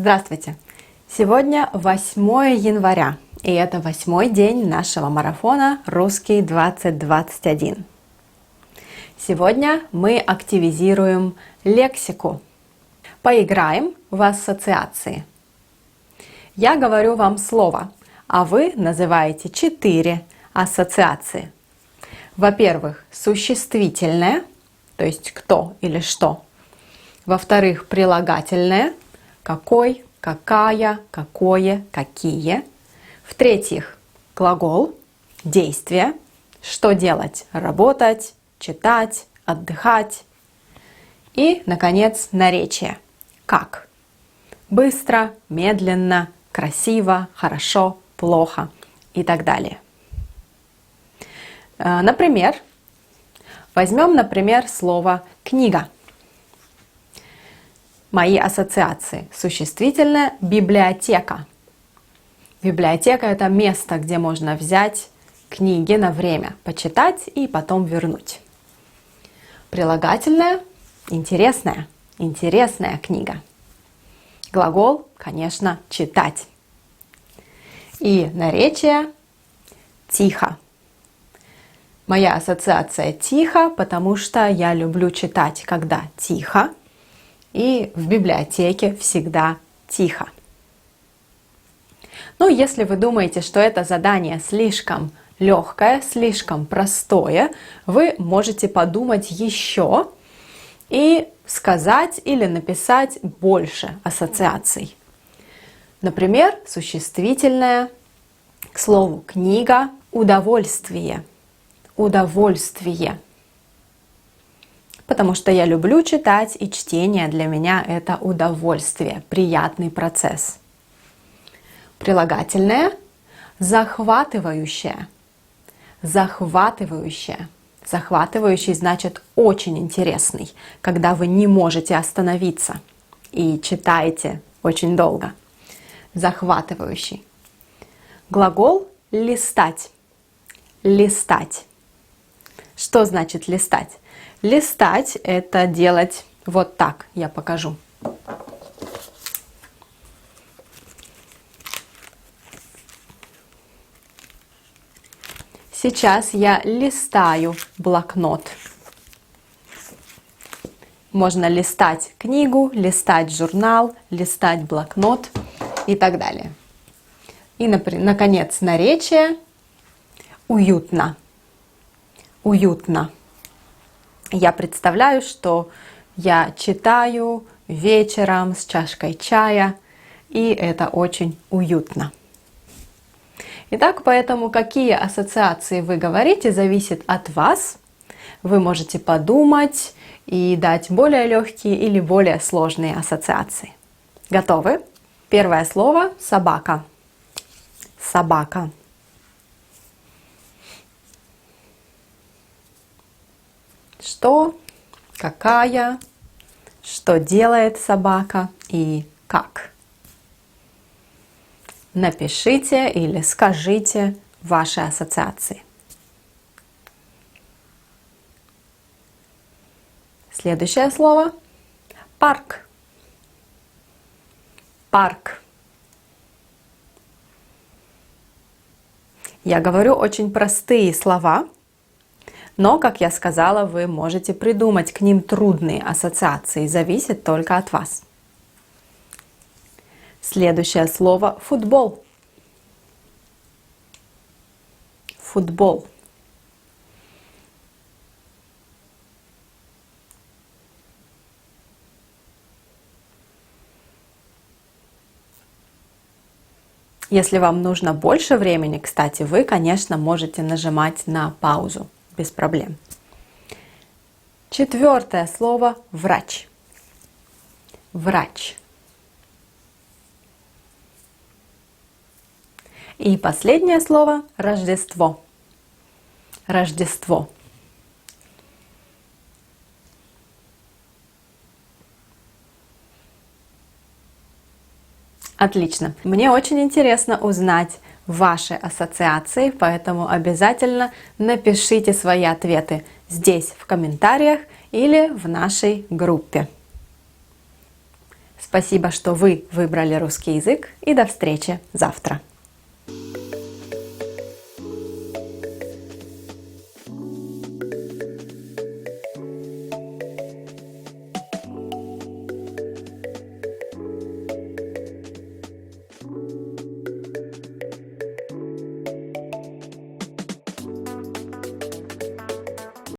Здравствуйте! Сегодня 8 января, и это 8-й день нашего марафона «Русский 2021». Сегодня мы активизируем лексику. Поиграем в ассоциации. Я говорю вам слово, а вы называете 4 ассоциации. Во-первых, существительное, то есть кто или что. Во-вторых, прилагательное, какой, какая, какое, какие. В-третьих, глагол, действие, что делать, работать, читать, отдыхать. И, наконец, наречие, как. Быстро, медленно, красиво, хорошо, плохо и так далее. Например, возьмем, слово «книга». Мои ассоциации. Существительное – библиотека. Библиотека – это место, где можно взять книги на время, почитать и потом вернуть. Прилагательное – интересная, интересная книга. Глагол, конечно, читать. И наречие – тихо. Моя ассоциация тихо, потому что я люблю читать, когда тихо. И в библиотеке всегда тихо. Ну, если вы думаете, что это задание слишком легкое, слишком простое, вы можете подумать еще и сказать или написать больше ассоциаций. Например, существительное к слову «книга» – удовольствие. Удовольствие. Потому что я люблю читать, и чтение для меня это удовольствие, приятный процесс. Прилагательное – захватывающее. Захватывающее. Захватывающий значит очень интересный, когда вы не можете остановиться и читаете очень долго. Захватывающий. Глагол – листать. Листать. Что значит листать? Листать – это делать вот так. Я покажу. Сейчас я листаю блокнот. Можно листать книгу, листать журнал, листать блокнот и так далее. И, наконец, наречие – уютно. Уютно. Я представляю, что я читаю вечером с чашкой чая, и это очень уютно. Итак, поэтому какие ассоциации вы говорите, зависит от вас. Вы можете подумать и дать более легкие или более сложные ассоциации. Готовы? Первое слово – собака. Собака. Что, какая, что делает собака и как. Напишите или скажите ваши ассоциации. Следующее слово – парк. Парк. Я говорю очень простые слова. Но, как я сказала, вы можете придумать к ним трудные ассоциации, зависит только от вас. Следующее слово – футбол. Футбол. Если вам нужно больше времени, кстати, вы, конечно, можете нажимать на паузу. Без проблем. Четвертое слово – врач. Врач. И последнее слово – Рождество. Рождество. Отлично. Мне очень интересно узнать ваши ассоциации, поэтому обязательно напишите свои ответы здесь в комментариях или в нашей группе. Спасибо, что вы выбрали русский язык, и до встречи завтра.